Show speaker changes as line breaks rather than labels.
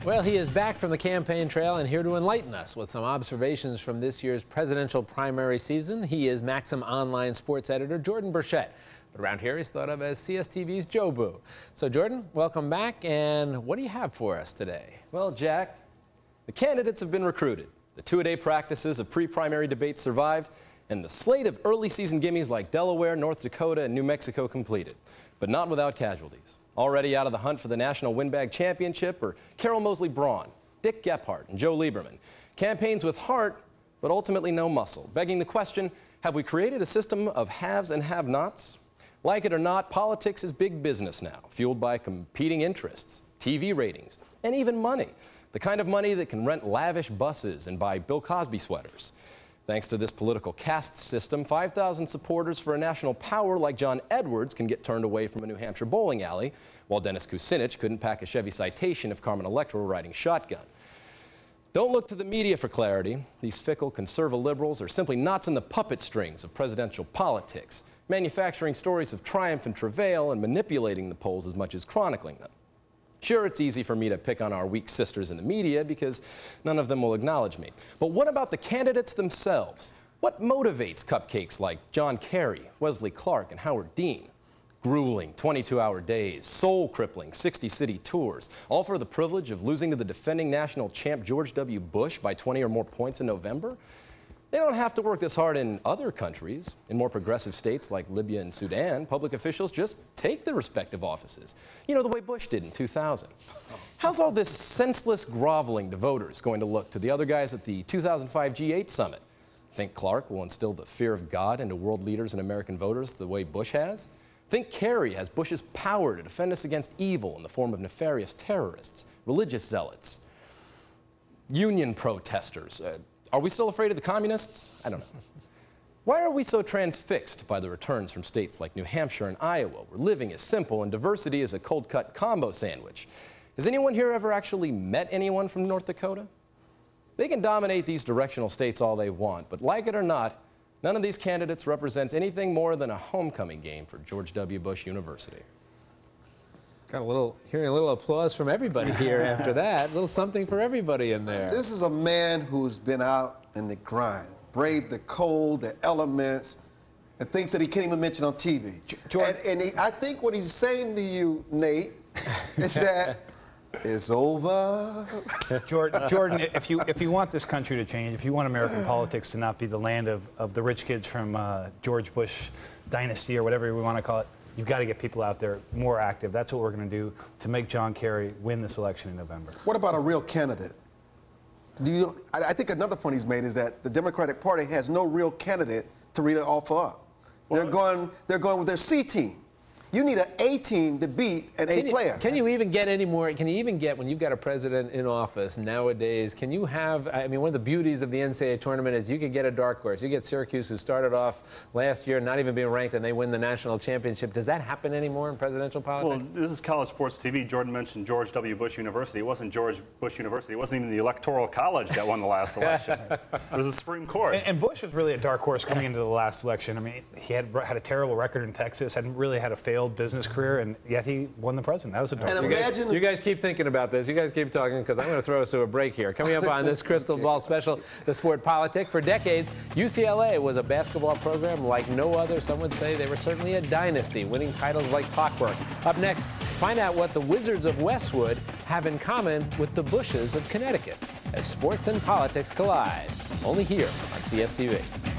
Well, he is back from the campaign trail and here to enlighten us with some observations from this year's presidential primary season. He is Maxim Online sports editor Jordan Burchette. But around here, he's thought of as CSTV's Joe Boo. So, Jordan, welcome back. And what do you have for us today?
Well, Jack, the candidates have been recruited. The two-a-day practices of pre-primary debates survived, and the slate of early season gimmies like Delaware, North Dakota, and New Mexico completed, but not without casualties. Already out of the hunt for the National Windbag Championship are Carol Mosley Braun, Dick Gephardt, and Joe Lieberman. Campaigns with heart, but ultimately no muscle, begging the question, have we created a system of haves and have-nots? Like it or not, politics is big business now, fueled by competing interests, TV ratings, and even money. The kind of money that can rent lavish buses and buy Bill Cosby sweaters. Thanks to this political caste system, 5,000 supporters for a national power like John Edwards can get turned away from a New Hampshire bowling alley, while Dennis Kucinich couldn't pack a Chevy Citation if Carmen Electra were riding shotgun. Don't look to the media for clarity. These fickle conservative liberals are simply knots in the puppet strings of presidential politics, manufacturing stories of triumph and travail and manipulating the polls as much as chronicling them. Sure, it's easy for me to pick on our weak sisters in the media because none of them will acknowledge me. But what about the candidates themselves? What motivates cupcakes like John Kerry, Wesley Clark, and Howard Dean? Grueling 22-hour days, soul-crippling 60-city tours, all for the privilege of losing to the defending national champ George W. Bush by 20 or more points in November? They don't have to work this hard in other countries. In more progressive states like Libya and Sudan, public officials just take their respective offices. You know, the way Bush did in 2000. How's all this senseless groveling to voters going to look to the other guys at the 2005 G8 summit? Think Clark will instill the fear of God into world leaders and American voters the way Bush has? Think Kerry has Bush's power to defend us against evil in the form of nefarious terrorists, religious zealots, union protesters. Are we still afraid of the communists? I don't know. Why are we so transfixed by the returns from states like New Hampshire and Iowa, where living is simple and diversity is a cold-cut combo sandwich? Has anyone here ever actually met anyone from North Dakota? They can dominate these directional states all they want, but like it or not, none of these candidates represents anything more than a homecoming game for George W. Bush University.
Hearing a little applause from everybody here after that. A little something for everybody in there.
This is a man who's been out in the grind, braved the cold, the elements, and things that he can't even mention on TV. I think what he's saying to you, Nate, is that it's over.
Jordan, if you want this country to change, if you want American politics to not be the land of the rich kids from George Bush dynasty or whatever we want to call it, you've got to get people out there more active. That's what we're going to do to make John Kerry win this election in November.
What about a real candidate? I think another point he's made is that the Democratic Party has no real candidate to really offer up. They're going with their C team. You need an A team to beat an A player.
Can you even get any more? Can you even get, when you've got a president in office nowadays, can you have, I mean, one of the beauties of the NCAA tournament is you could get a dark horse. You get Syracuse, who started off last year not even being ranked, and they win the national championship. Does that happen anymore in presidential politics?
Well, this is college sports TV. Jordan mentioned George W. Bush University. It wasn't George Bush University. It wasn't even the Electoral College that won the last election. It was the Supreme Court.
And Bush was really a dark horse coming into the last election. I mean, he had a terrible record in Texas, hadn't really had a failed business career, and yet he won the president. That was a dark horse.
You guys keep thinking about this. You guys keep talking, because I'm going to throw us to a break here. Coming up on this Crystal Ball special, the sport Politic. For decades, UCLA was a basketball program like no other. Some would say they were certainly a dynasty, winning titles like clockwork. Up next, find out what the Wizards of Westwood have in common with the Bushes of Connecticut as sports and politics collide. Only here on CSTV.